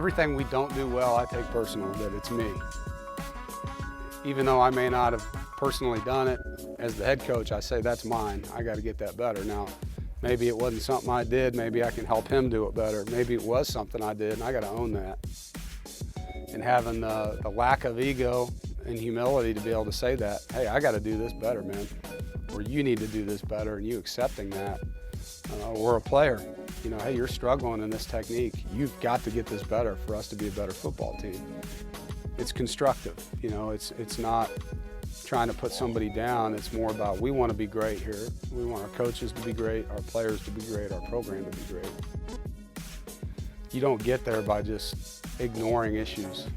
Everything we don't do well, I take personal, that it's me. Even though I may not have personally done it, as the head coach, I say that's mine. I got to get that better. Now, maybe it wasn't something I did. Maybe I can help him do it better. Maybe it was something I did, and I got to own that. And having the lack of ego and humility to be able to say that, hey, I got to do this better, man. Or you need to do this better, and you accepting that. Or a player, you know, hey, you're struggling in this technique. You've got to get this better for us to be a better football team. It's constructive, you know, it's not trying to put somebody down. It's more about we want to be great here. We want our coaches to be great, our players to be great, our program to be great. You don't get there by just ignoring issues.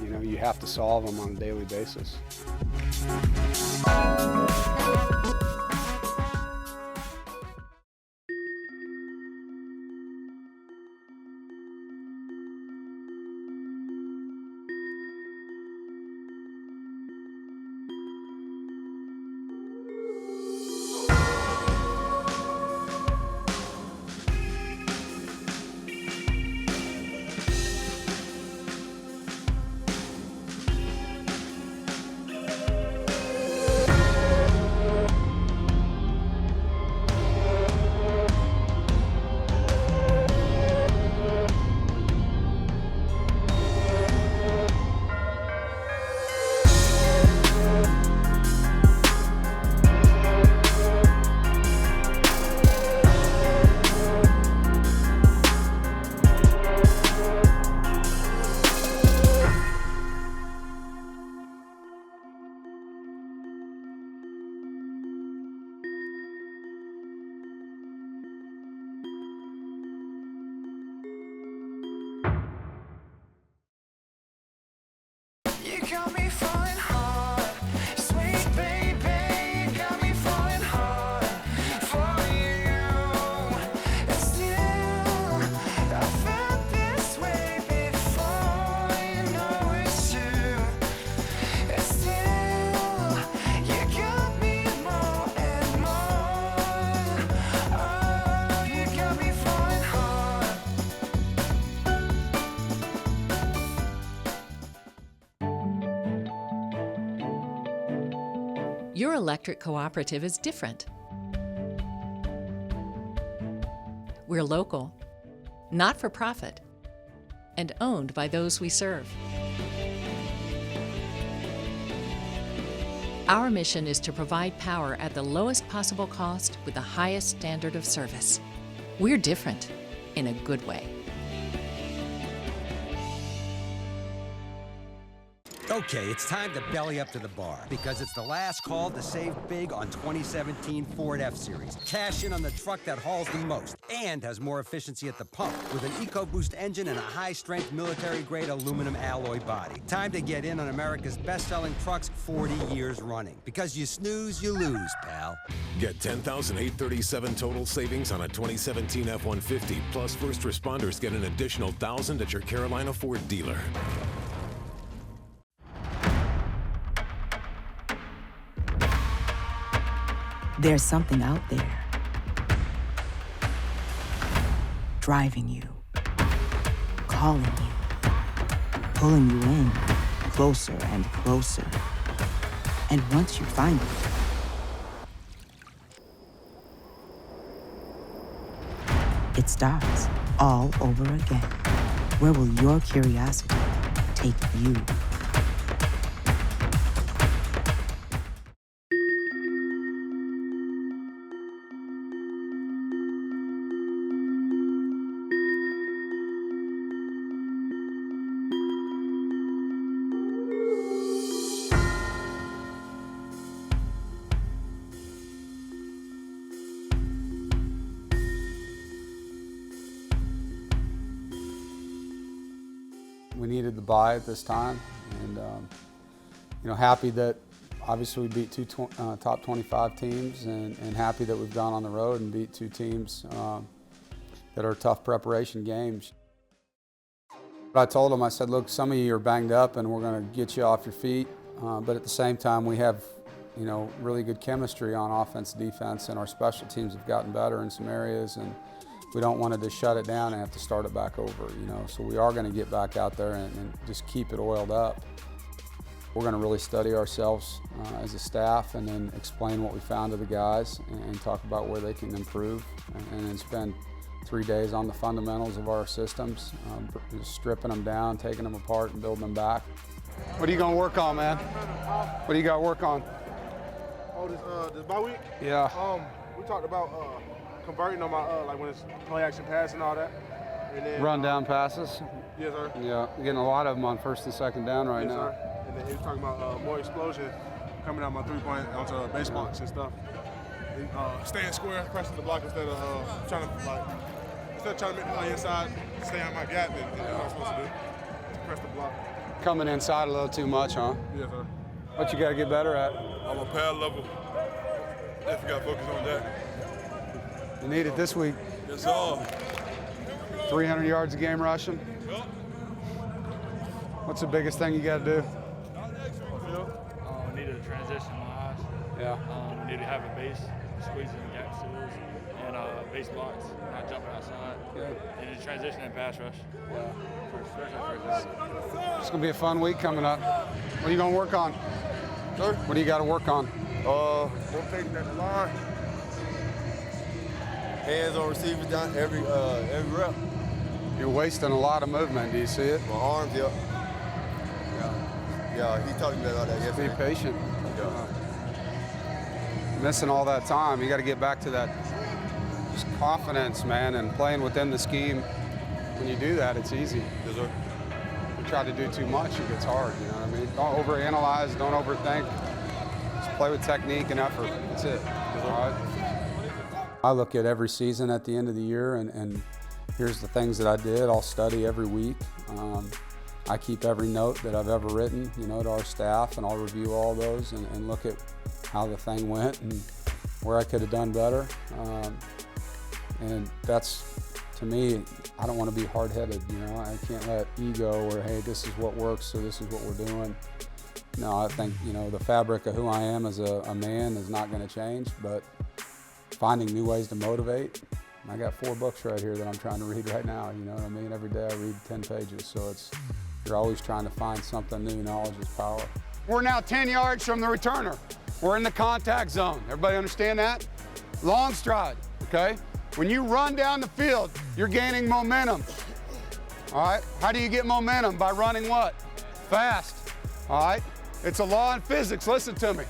You know, you have to solve them on a daily basis. Your electric cooperative is different. We're local, not for profit, and owned by those we serve. Our mission is to provide power at the lowest possible cost with the highest standard of service. We're different in a good way. Okay, it's time to belly up to the bar because it's the last call to save big on 2017 Ford F-Series. Cash in on the truck that hauls the most and has more efficiency at the pump with an EcoBoost engine and a high-strength military-grade aluminum alloy body. Time to get in on America's best-selling trucks 40 years running. Because you snooze, you lose, pal. Get $10,837 total savings on a 2017 F-150, plus first responders get an additional $1,000 at your Carolina Ford dealer. There's something out there, driving you, calling you, pulling you in, closer and closer. And once you find it, it starts all over again. Where will your curiosity take you? We needed the bye at this time, and you know, happy that obviously we beat two top 25 teams, and happy that we've gone on the road and beat two teams that are tough preparation games. I told them, I said, look, some of you are banged up and we're going to get you off your feet, but at the same time we have, you know, really good chemistry on offense, defense, and our special teams have gotten better in some areas, and we don't want to just shut it down and have to start it back over, you know. So we are going to get back out there and just keep it oiled up. We're going to really study ourselves as a staff and then explain what we found to the guys and talk about where they can improve, and then spend 3 days on the fundamentals of our systems, just stripping them down, taking them apart and building them back. What are you going to work on, man? What do you got to work on? Oh, this bye week? Yeah. We talked about converting on my, like when it's play action pass and all that. And then, Run down passes? Yes, sir. Yeah, getting a lot of them on first and second down right Yes, now. Sir. And then he was talking about more explosion coming out my three-point onto base blocks and stuff. And, staying square, pressing the block instead of trying to make the play inside, stay on my gap, and that's what I'm supposed to do. Just press the block. Coming inside a little too much, huh? Yes, sir. What you got to get better at? I'm on pad level. Definitely got to focus on that. You need it this week. Yes, sir. 300 yards a game rushing. Yep. What's the biggest thing you got to do? We need to transition my eyes. Yeah. We need to have a base, squeezing gap seals, and base blocks, not jumping outside. Good. And then transition and pass rush. Yeah. Especially for It's going to be a fun week coming up. What are you going to work on? Sir? What do you got to work on? Rotating at the line. Hands on receivers down every rep. You're wasting a lot of movement. Do you see it? My arms, yep. Yeah, he talked to me about that Be yesterday. patient. Yeah. Missing all that time. You got to get back to that just confidence, man, and playing within the scheme. When you do that, it's easy. Yes, sir. If you try to do too much, it gets hard, you know what I mean? Don't overanalyze, don't overthink. Just play with technique and effort. That's it. All right? I look at every season at the end of the year, and here's the things that I did. I'll study every week. I keep every note that I've ever written, you know, to our staff, and I'll review all those and look at how the thing went and where I could have done better. And that's, to me, I don't want to be hard-headed, you know. I can't let ego or, hey, this is what works, so this is what we're doing. No, I think, you know, the fabric of who I am as a man is not going to change, but finding new ways to motivate. I got 4 books right here that I'm trying to read right now, you know what I mean? Every day I read 10 pages, so you're always trying to find something new. Knowledge is power. We're now 10 yards from the returner. We're in the contact zone. Everybody understand that? Long stride, okay? When you run down the field, you're gaining momentum, all right? How do you get momentum? By running what? Fast, all right? It's a law in physics. Listen to me.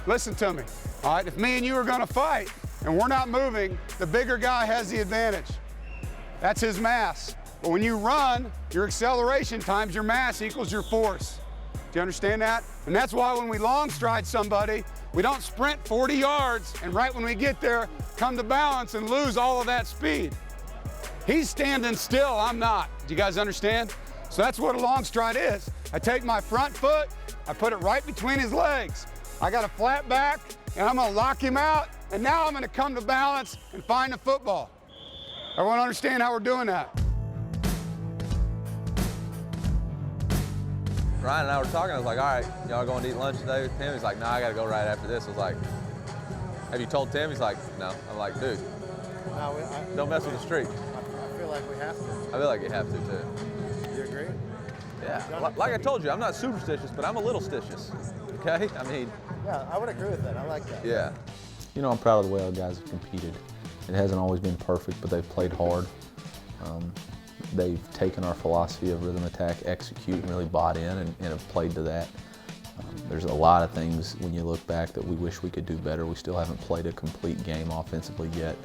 Listen to me, all right? If me and you are gonna fight and we're not moving, the bigger guy has the advantage. That's his mass. But when you run, your acceleration times your mass equals your force. Do you understand that? And that's why when we long stride somebody, we don't sprint 40 yards and right when we get there, come to balance and lose all of that speed. He's standing still, I'm not. Do you guys understand? So that's what a long stride is. I take my front foot, I put it right between his legs. I got a flat back, and I'm gonna lock him out, and now I'm gonna come to balance and find the football. Everyone understand how we're doing that? Ryan and I were talking, I was like, all right, y'all going to eat lunch today with Tim? He's like, no, I got to go right after this. I was like, have you told Tim? He's like, no. I'm like, dude, don't mess with the streak. I feel like we have to. I feel like you have to, too. You agree? Yeah, like I told you, I'm not superstitious, but I'm a little stitious, okay? I mean. Yeah, I would agree with that. I like that. Yeah. You know, I'm proud of the way our guys have competed. It hasn't always been perfect, but they've played hard. They've taken our philosophy of rhythm attack, execute, and really bought in and have played to that. There's a lot of things when you look back that we wish we could do better. We still haven't played a complete game offensively yet.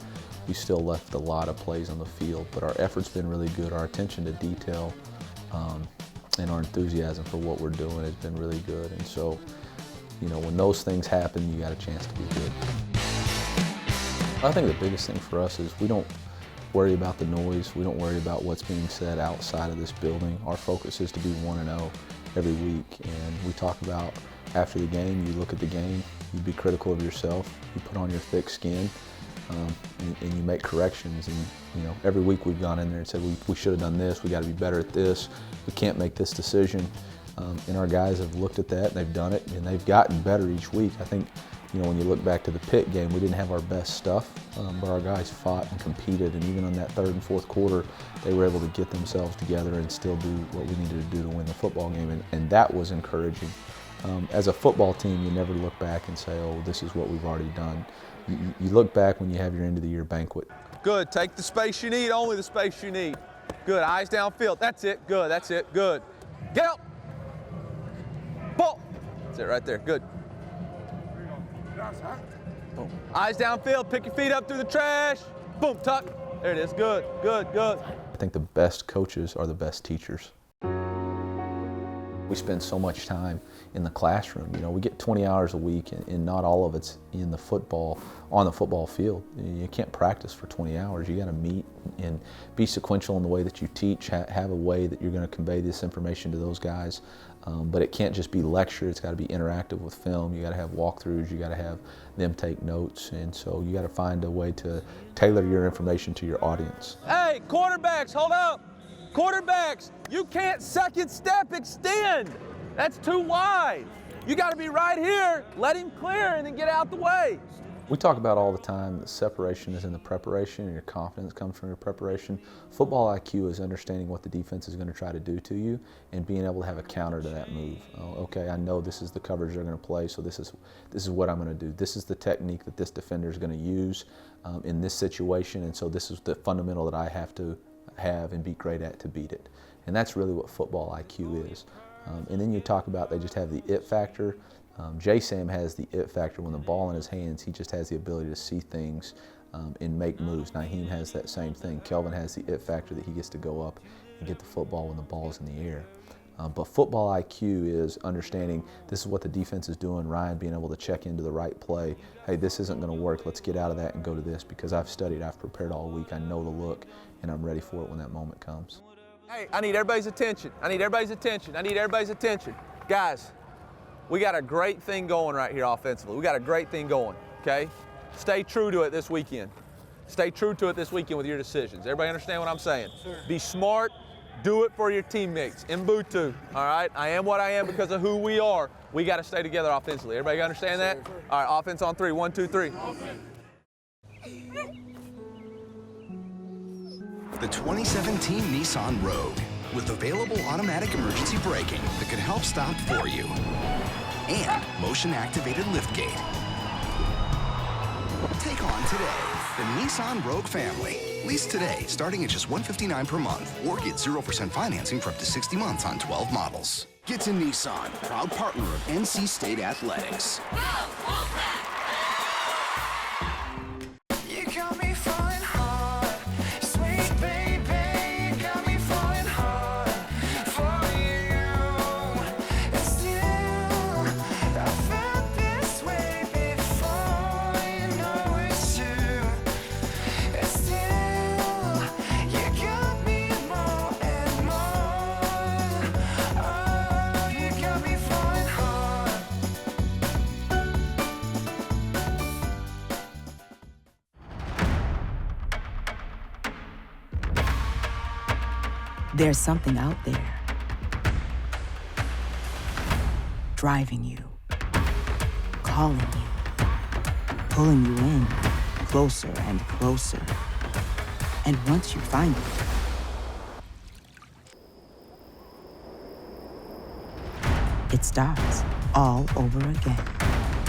We still left a lot of plays on the field, but our effort's been really good. Our attention to detail and our enthusiasm for what we're doing has been really good. And so, you know, when those things happen, you got a chance to be good. I think the biggest thing for us is we don't worry about the noise. We don't worry about what's being said outside of this building. Our focus is to be 1-0 every week. And we talk about after the game, you look at the game, you be critical of yourself, you put on your thick skin, and you make corrections. And you know, every week we've gone in there and said, we should have done this, we got to be better at this, we can't make this decision. And our guys have looked at that and they've done it and they've gotten better each week. I think You know, when you look back to the Pitt game, we didn't have our best stuff, but our guys fought and competed, and even on that third and fourth quarter, they were able to get themselves together and still do what we needed to do to win the football game, and that was encouraging. As a football team, you never look back and say, oh, this is what we've already done. You look back when you have your end of the year banquet. Good, take the space you need, only the space you need. Good, eyes downfield, that's it, good, that's it, good. Get out. Ball. That's it right there, good. Boom. Eyes downfield, pick your feet up through the trash. Boom, tuck. There it is, good, good, good. I think the best coaches are the best teachers. We spend so much time in the classroom. You know, we get 20 hours a week, and not all of it's on the football field. You can't practice for 20 hours. You got to meet and be sequential in the way that you teach, have a way that you're going to convey this information to those guys. But it can't just be lecture. It's got to be interactive with film. You got to have walkthroughs. You got to have them take notes, and so you got to find a way to tailor your information to your audience. Hey, quarterbacks, hold up. Quarterbacks, you can't second step extend. That's too wide. You got to be right here, let him clear, and then get out the way. We talk about all the time that separation is in the preparation, and your confidence comes from your preparation. Football IQ is understanding what the defense is going to try to do to you and being able to have a counter to that move. Oh, okay, I know this is the coverage they're going to play, so this is what I'm going to do. This is the technique that this defender is going to use in this situation, and so this is the fundamental that I have to have and be great at to beat it. And that's really what football IQ is. And then you talk about they just have the it factor. J-Sam has the it factor. When the ball in his hands, he just has the ability to see things and make moves. Naheem has that same thing. Kelvin has the it factor that he gets to go up and get the football when the ball's in the air. But football IQ is understanding this is what the defense is doing. Ryan being able to check into the right play. Hey, this isn't going to work. Let's get out of that and go to this because I've studied, I've prepared all week. I know the look, and I'm ready for it when that moment comes. Hey, I need everybody's attention. I need everybody's attention. I need everybody's attention. Guys, we got a great thing going right here offensively. We got a great thing going, okay? Stay true to it this weekend. Stay true to it this weekend with your decisions. Everybody understand what I'm saying? Sure. Be smart. Do it for your teammates. Mbutu, all right? I am what I am because of who we are. We got to stay together offensively. Everybody understand that? Sure. All right, offense on three. 1, 2, 3. The 2017 Nissan Rogue with available automatic emergency braking that could help stop for you and motion-activated liftgate. Take on today the Nissan Rogue family. Lease today, starting at just $159 per month, or get 0% financing for up to 60 months on 12 models. Get to Nissan, proud partner of NC State Athletics. Go, Wolfpack! You got me falling hard, sweet baby, you got me falling hard for you. And still, I felt this way before, you know it's true. And still, you got me more and more. Oh, you got me falling hard. There's something out there driving you, calling you, pulling you in closer and closer. And once you find it, it starts all over again.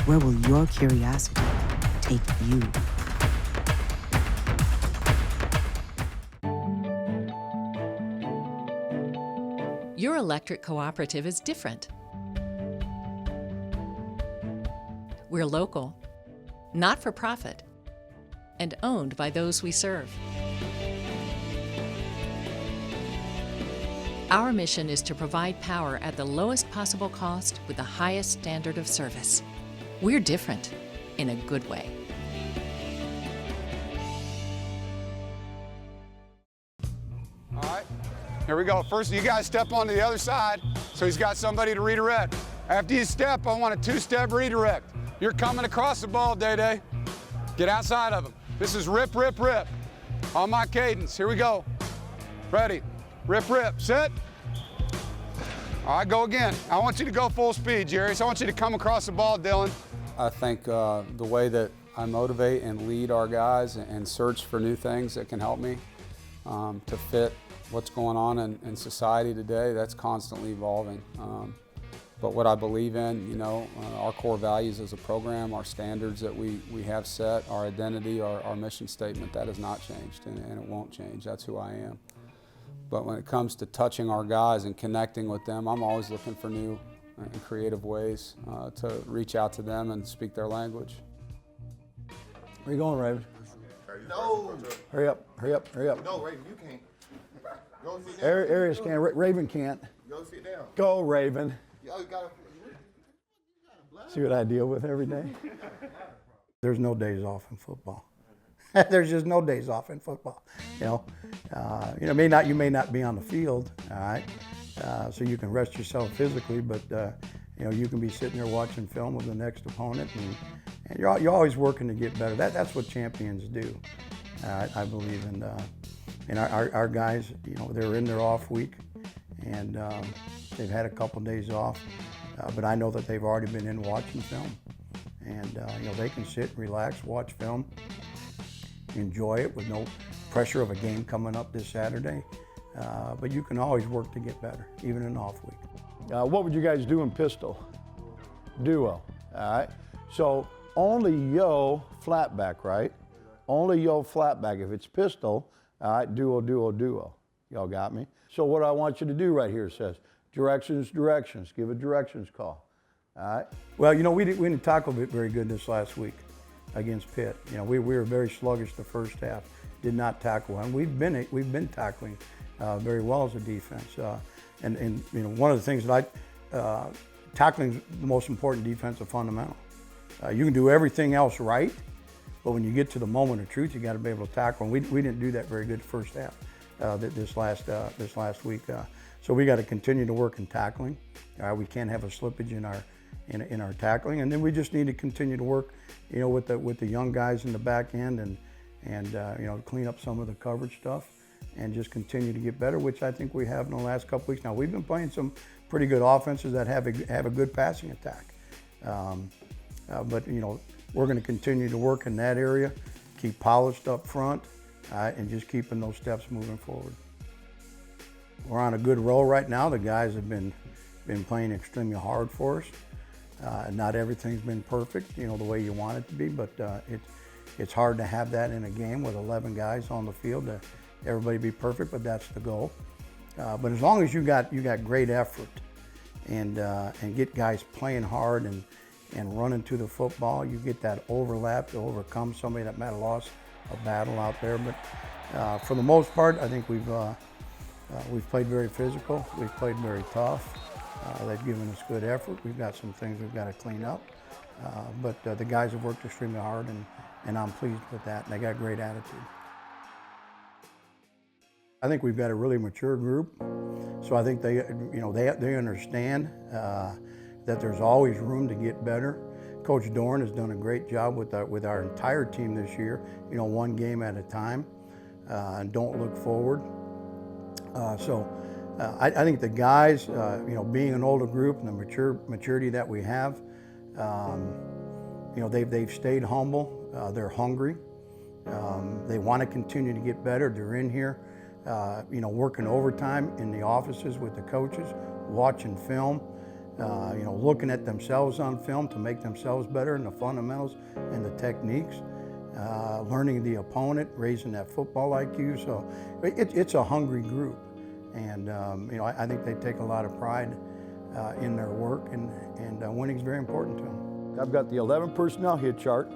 Where will your curiosity take you? Your electric cooperative is different. We're local, not for profit, and owned by those we serve. Our mission is to provide power at the lowest possible cost with the highest standard of service. We're different in a good way. All right, here we go. First, you guys step onto the other side, so he's got somebody to redirect. After you step, I want a two-step redirect. You're coming across the ball, Day-Day. Get outside of him. This is rip, rip, rip. On my cadence, here we go. Ready, rip, rip, set. All right, go again. I want you to go full speed, Jerry, so I want you to come across the ball, Dylan. I think the way that I motivate and lead our guys and search for new things that can help me to fit what's going on in society today, that's constantly evolving. But what I believe in, you know, our core values as a program, our standards that we have set, our identity, our mission statement, that has not changed and it won't change. That's who I am. But when it comes to touching our guys and connecting with them, I'm always looking for new and creative ways to reach out to them and speak their language. Where you going, Raven? No. Hurry up, hurry up, hurry up. No, Raven, you can't. Go sit down. Arius can't, Raven can't. Go sit down. Go, Raven. Y'all gotta. See what I deal with every day? There's no days off in football. There's just no days off in football. You know, you may not be on the field, all right? So you can rest yourself physically, but you know, you can be sitting there watching film of the next opponent, and you're always working to get better. That's what champions do. I believe, and our guys, you know, they're in their off week, and they've had a couple days off, but I know that they've already been in watching film, and you know, they can sit, relax, watch film, enjoy it with no pressure of a game coming up this Saturday. But you can always work to get better, even in off week. What would you guys do in pistol? Duo, all right? So only yo flatback, right? Only yo flatback. If it's pistol, all right, duo, duo, duo. Y'all got me? So what I want you to do right here says, directions, directions. Give a directions call, all right? Well, you know, we didn't tackle it very good this last week against Pitt. You know, we were very sluggish the first half. Did not tackle, and we've been tackling very well as a defense. And you know, one of the things that tackling is the most important defensive fundamental. You can do everything else right, but when you get to the moment of truth, you got to be able to tackle. And we didn't do that very good the first half this last week. So we got to continue to work in tackling. We can't have a slippage in our tackling, and then we just need to continue to work, you know, with the young guys in the back end and you know, clean up some of the coverage stuff and just continue to get better, which I think we have in the last couple weeks. Now, we've been playing some pretty good offenses that have a good passing attack. But, you know, we're going to continue to work in that area, keep polished up front, and just keeping those steps moving forward. We're on a good roll right now. The guys have been playing extremely hard for us. Not everything's been perfect, you know, the way you want it to be, but it's hard to have that in a game with 11 guys on the field to everybody be perfect, but that's the goal. But as long as you got great effort and get guys playing hard and running to the football, you get that overlap to overcome somebody that might have lost a battle out there. But for the most part, I think we've played very physical. We've played very tough. They've given us good effort. We've got some things we've got to clean up. But the guys have worked extremely hard, and I'm pleased with that. And they got great attitude. I think we've got a really mature group, so I think they understand that there's always room to get better. Coach Dorn has done a great job with our entire team this year. You know, one game at a time, and don't look forward. I think the guys, you know, being an older group and the maturity that we have, you know, they've stayed humble. They're hungry. They want to continue to get better. They're in here, you know, working overtime in the offices with the coaches, watching film, you know, looking at themselves on film to make themselves better in the fundamentals and the techniques, learning the opponent, raising that football IQ. So it's a hungry group. And, you know, I think they take a lot of pride in their work, and winning is very important to them. I've got the 11 personnel hit chart.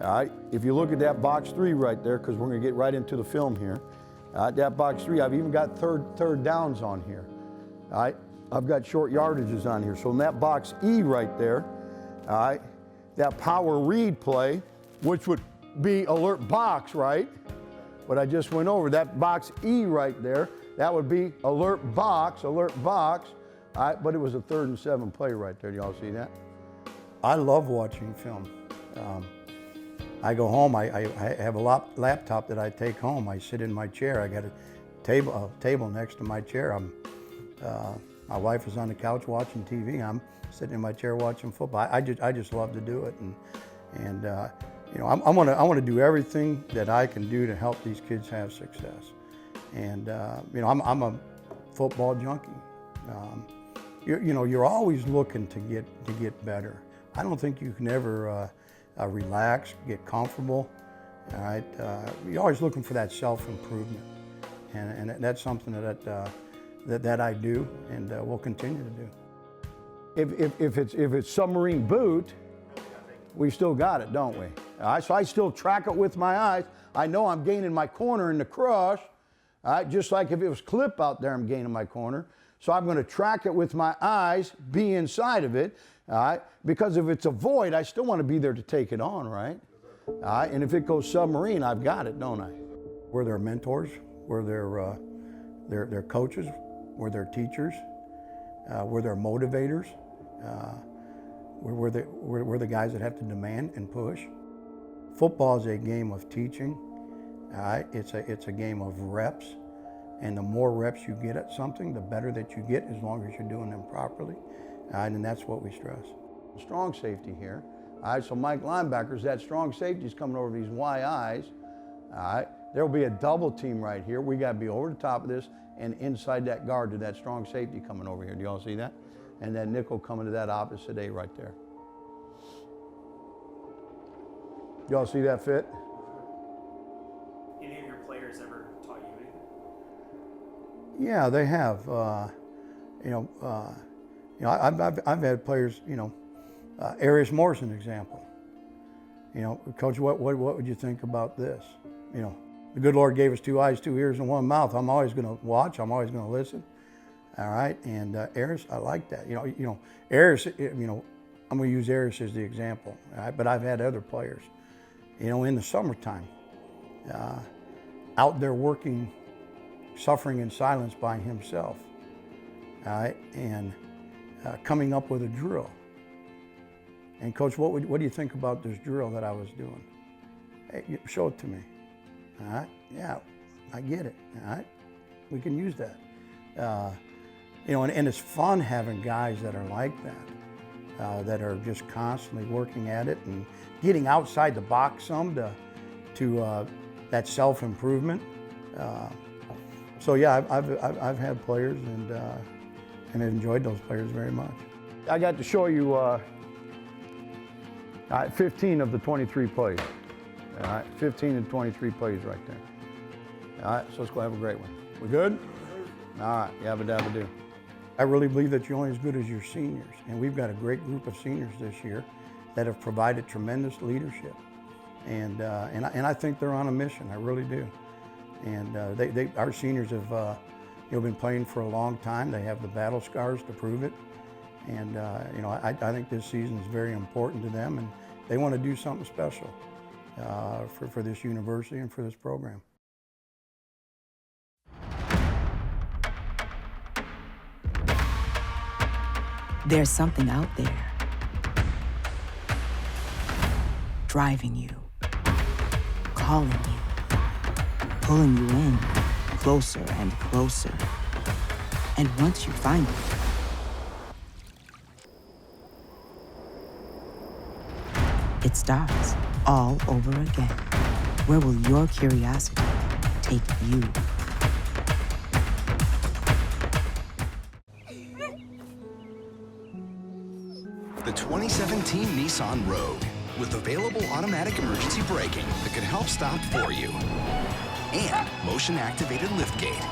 All right, if you look at that box 3 right there, because we're going to get right into the film here. That box 3, I've even got third downs on here. All right, I've got short yardages on here. So in that box E right there, all right, that power read play, which would be alert box, right? What I just went over, that box E right there, that would be alert box, all right, but it was a 3rd and 7 play right there. Do y'all see that? I love watching film. I go home, I have a laptop that I take home. I sit in my chair. I got a table next to my chair. My wife is on the couch watching TV. I'm sitting in my chair watching football. I just love to do it, and you know, I want to do everything that I can do to help these kids have success. And you know, I'm a football junkie. You know, you're always looking to get better. I don't think you can ever relax, get comfortable. All right, you're always looking for that self-improvement, and that's something that I do and will continue to do. If it's submarine boot, we still got it, don't we? All right, so I still track it with my eyes. I know I'm gaining my corner in the crush. All right, just like if it was clip out there, I'm gaining my corner. So I'm going to track it with my eyes, be inside of it. All right, because if it's a void, I still want to be there to take it on, right? All right, and if it goes submarine, I've got it, don't I? We're their mentors, we're their coaches, we're their teachers, we're their motivators. We're the guys that have to demand and push. Football is a game of teaching. All right, it's a game of reps, and the more reps you get at something, the better that you get, as long as you're doing them properly. All right, and that's what we stress. Strong safety here. All right, so Mike linebackers, that strong safety is coming over these YIs. All right, there will be a double team right here. We got to be over the top of this and inside that guard to that strong safety coming over here. Do y'all see that? And that nickel coming to that opposite A right there. Y'all see that fit? Any of your players ever taught you anything? Yeah, they have. I've had players. Arius Moore's an example. Coach, what would you think about this? The good Lord gave us 2 eyes, 2 ears, and 1 mouth. I'm always going to watch. I'm always going to listen. All right, and Arius, I like that. Arius. I'm going to use Arius as the example. All right, but I've had other players. In the summertime, out there working, suffering in silence by himself. All right, and coming up with a drill. And Coach, what do you think about this drill that I was doing? Hey, show it to me. All right, yeah, I get it. All right, we can use that. And it's fun having guys that are like that are just constantly working at it and getting outside the box some to that self-improvement. So yeah, I've had players and I've enjoyed those players very much. I got to show you 15 of the 23 plays. All right, 15 and 23 plays right there. All right, so let's go have a great one. We good? All right, yabba dabba do. I really believe that you're only as good as your seniors, and we've got a great group of seniors this year that have provided tremendous leadership, and I think they're on a mission. I really do, and our seniors have been playing for a long time. They have the battle scars to prove it, and I think this season is very important to them, and they want to do something special for this university and for this program. There's something out there driving you, calling you, pulling you in closer and closer. And once you find it, it starts all over again. Where will your curiosity take you? The 2017 Nissan Rogue, with available automatic emergency braking that can help stop for you, and motion-activated liftgate.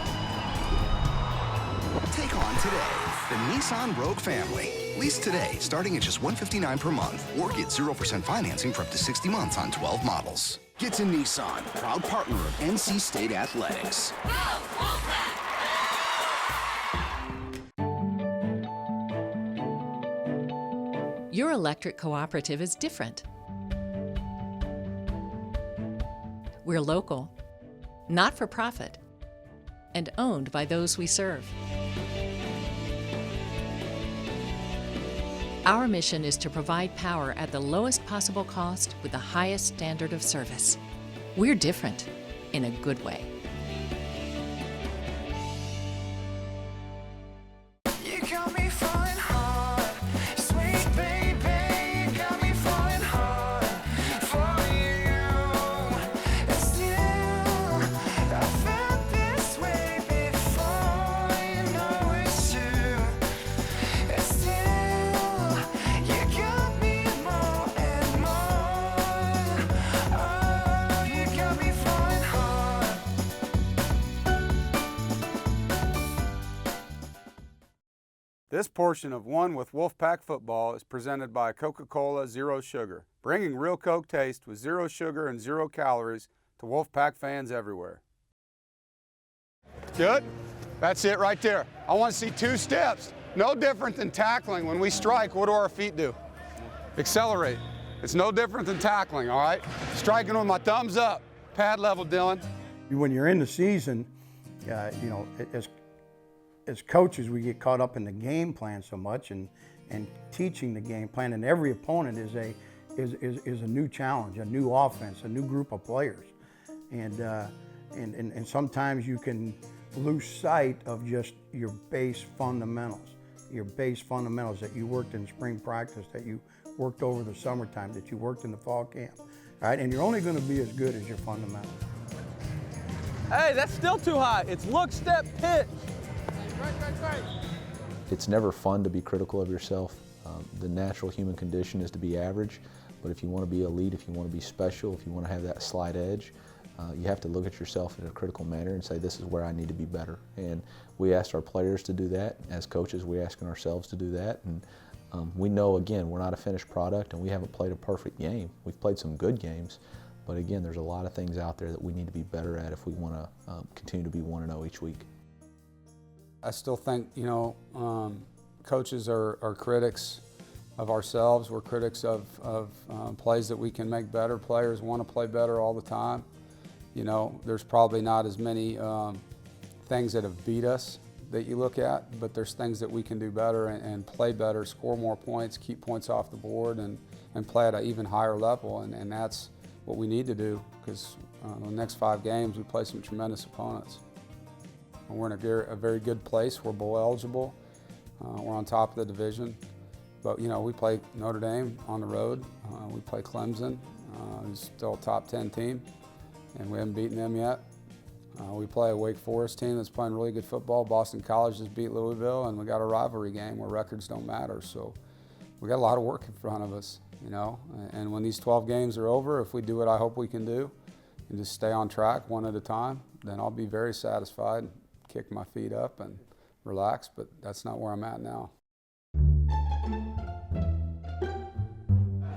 Take on today the Nissan Rogue family. Lease today, starting at just $159 per month, or get 0% financing for up to 60 months on 12 models. Get to Nissan, proud partner of NC State Athletics. Your electric cooperative is different. We're local, not for profit, and owned by those we serve. Our mission is to provide power at the lowest possible cost with the highest standard of service. We're different in a good way. You got me falling hard. Sweet baby, you got me falling hard for you. And still, I felt this way before. You know it's true. And still, you got me more and more. Oh, you got me falling hard. This portion of One with Wolfpack Football is presented by Coca-Cola Zero Sugar, bringing real Coke taste with 0 sugar and 0 calories to Wolfpack fans everywhere. Good. That's it right there. I want to see 2 steps. No different than tackling. When we strike, what do our feet do? Accelerate. It's no different than tackling, all right? Striking with my thumbs up. Pad level, Dylan. When you're in the season, you know, as coaches, we get caught up in the game plan so much and teaching the game plan, and every opponent is a new challenge, a new offense, a new group of players. And sometimes you can lose sight of just your base fundamentals that you worked in spring practice, that you worked over the summertime, that you worked in the fall camp, all right? And you're only going to be as good as your fundamentals. Hey, that's still too high. It's look, step, pitch. It's never fun to be critical of yourself. The natural human condition is to be average, but if you want to be elite, if you want to be special, if you want to have that slight edge, you have to look at yourself in a critical manner and say, this is where I need to be better. And we asked our players to do that. As coaches, we're asking ourselves to do that. And we know, again, we're not a finished product and we haven't played a perfect game. We've played some good games, but again, there's a lot of things out there that we need to be better at if we want to continue to be 1-0 each week. I still think, you know, coaches are critics of ourselves. We're critics of plays that we can make better. Players want to play better all the time. You know, there's probably not as many things that have beat us that you look at, but there's things that we can do better and play better, score more points, keep points off the board, and play at an even higher level. And that's what we need to do, because the next 5 games we play some tremendous opponents. We're in a very good place. We're bowl eligible. We're on top of the division. But, you know, we play Notre Dame on the road. We play Clemson, who's still a top 10 team, and we haven't beaten them yet. We play a Wake Forest team that's playing really good football. Boston College just beat Louisville, and we got a rivalry game where records don't matter. So we got a lot of work in front of us, you know. And when these 12 games are over, if we do what I hope we can do and just stay on track one at a time, then I'll be very satisfied. Kick my feet up and relax, but that's not where I'm at now.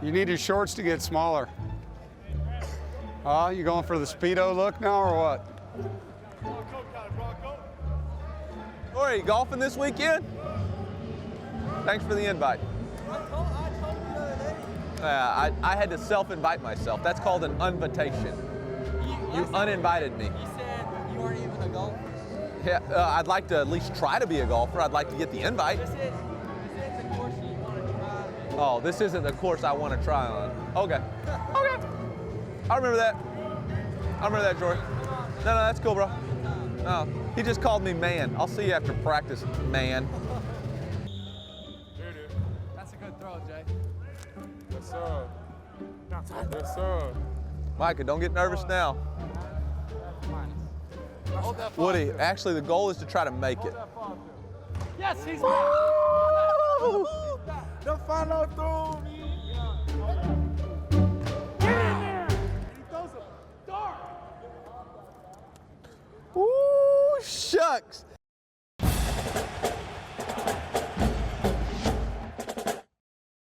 You need your shorts to get smaller. You going for the Speedo look now or what? Corey, golfing this weekend? Thanks for the invite. I had to self-invite myself. That's called an invitation. You uninvited me. You said you weren't even a golfer. Yeah, I'd like to at least try to be a golfer. I'd like to get the invite. This is the course you want to try. Oh, this isn't the course I want to try on. Okay. Okay. I remember that. I remember that, Jory. No, that's cool, bro. No, he just called me man. I'll see you after practice, man. That's a good throw, Jay. Yes, sir. Yes, sir. Micah, don't get nervous now. Woody, actually the goal is to try to make it. Yes, he's back. The final throw. Get in there. He throws a dart. Ooh, shucks.